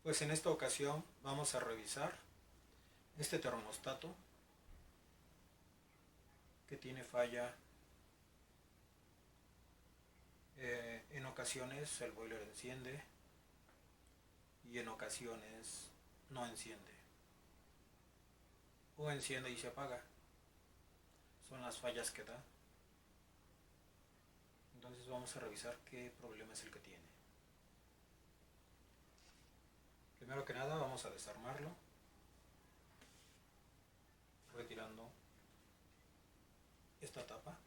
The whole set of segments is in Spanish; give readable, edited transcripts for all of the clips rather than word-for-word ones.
Pues en esta ocasión vamos a revisar este termostato que tiene falla. En ocasiones el boiler enciende y en ocasiones no enciende, o enciende y se apaga. Son las fallas que da. Entonces vamos a revisar qué problema es el que tiene. Primero que nada vamos a desarmarlo, retirando esta tapa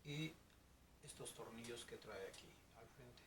y estos tornillos que trae aquí al frente.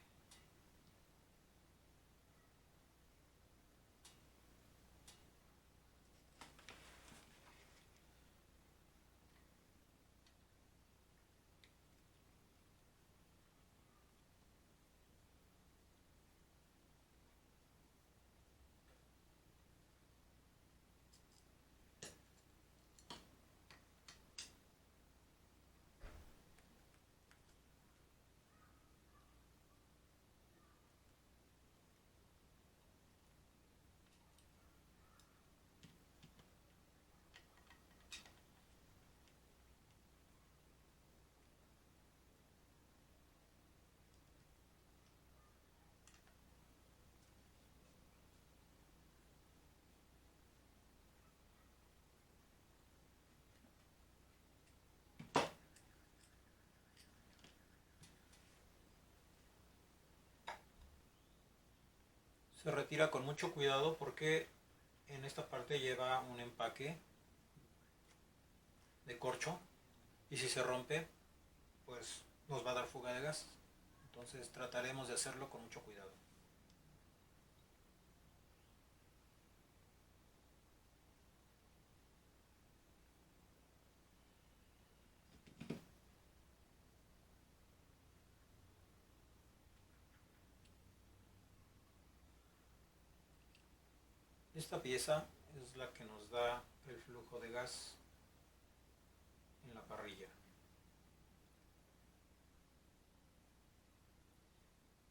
Se retira con mucho cuidado porque en esta parte lleva un empaque de corcho y si se rompe pues nos va a dar fuga de gas. Entonces trataremos de hacerlo con mucho cuidado. Esta pieza es la que nos da el flujo de gas en la parrilla.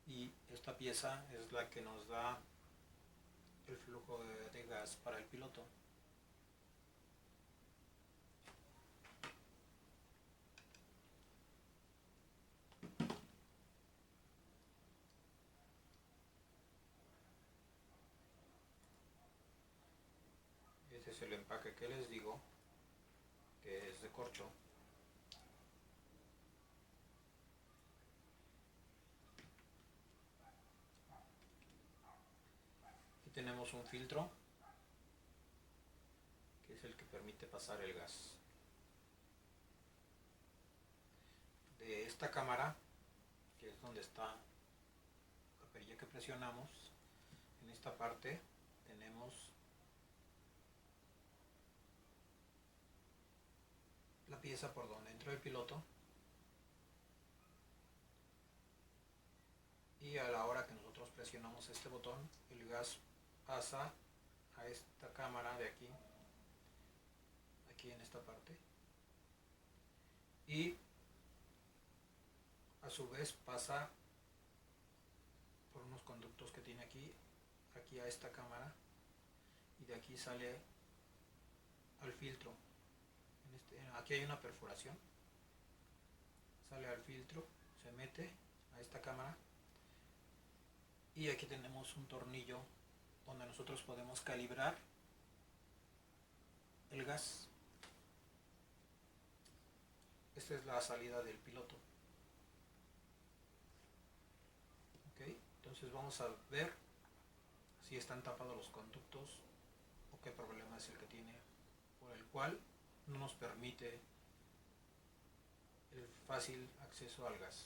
Y esta pieza es la que nos da el flujo de gas para el piloto. Este es el empaque que les digo, que es de corcho. Aquí tenemos un filtro, que es el que permite pasar el gas. De esta cámara, que es donde está la perilla que presionamos, en esta parte tenemos la pieza por donde entra el piloto, y a la hora que nosotros presionamos este botón, el gas pasa a esta cámara de aquí en esta parte, y a su vez pasa por unos conductos que tiene aquí a esta cámara, y de aquí sale al filtro. Aquí hay una perforación, sale al filtro, se mete a esta cámara, y aquí tenemos un tornillo donde nosotros podemos calibrar el gas. Esta es la salida del piloto. ¿Okay? Entonces vamos a ver si están tapados los conductos o qué problema es el que tiene, por el cual no nos permite el fácil acceso al gas.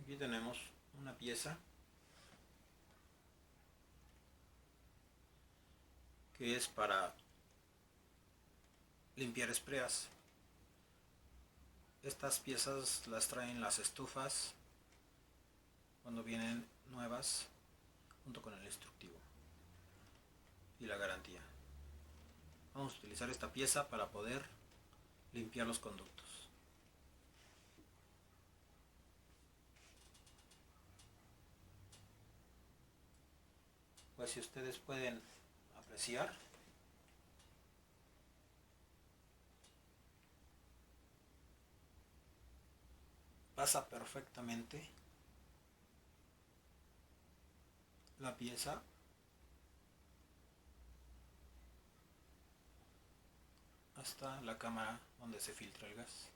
Aquí tenemos una pieza que es para limpiar espreas. Estas piezas las traen las estufas cuando vienen nuevas, junto con el instructivo y la garantía. Vamos a utilizar esta pieza para poder limpiar los conductos. Pues si ustedes pueden apreciar, pasa perfectamente la pieza hasta la cámara donde se filtra el gas.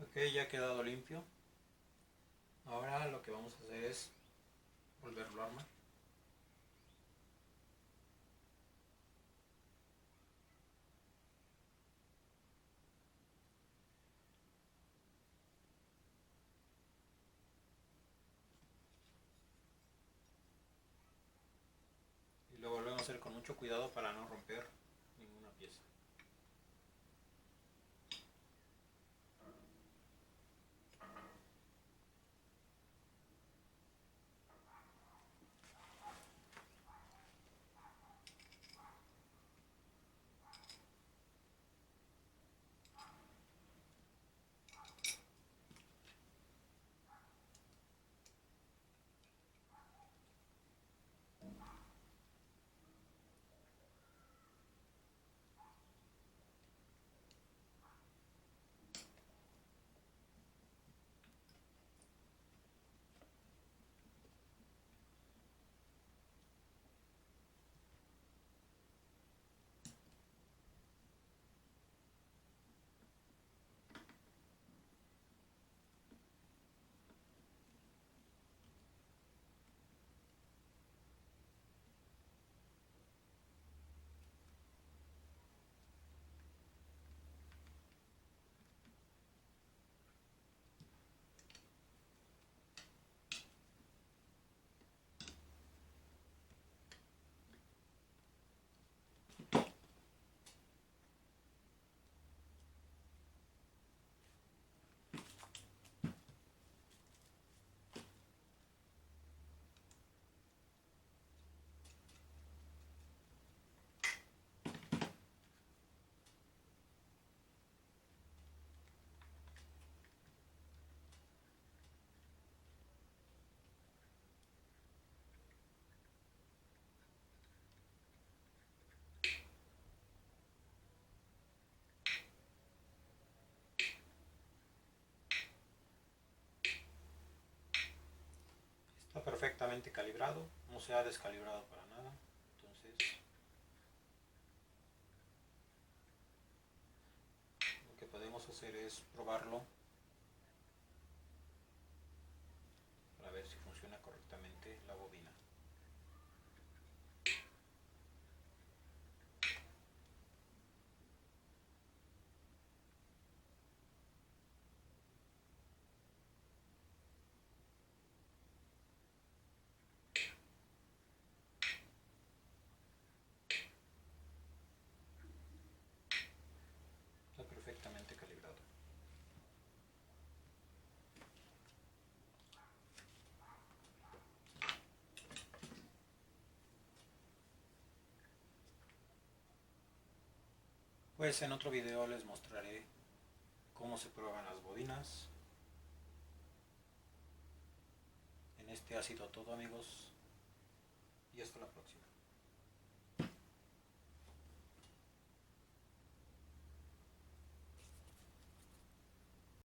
Ok, ya ha quedado limpio. Ahora lo que vamos a hacer es volverlo a armar. Y lo volvemos a hacer con mucho cuidado para no romper ninguna pieza. Está perfectamente calibrado, no se ha descalibrado para nada. Entonces lo que podemos hacer es probarlo para ver si funciona correctamente la bobina. Está perfectamente calibrado. Pues en otro video les mostraré cómo se prueban las bobinas. En este ha sido todo, amigos.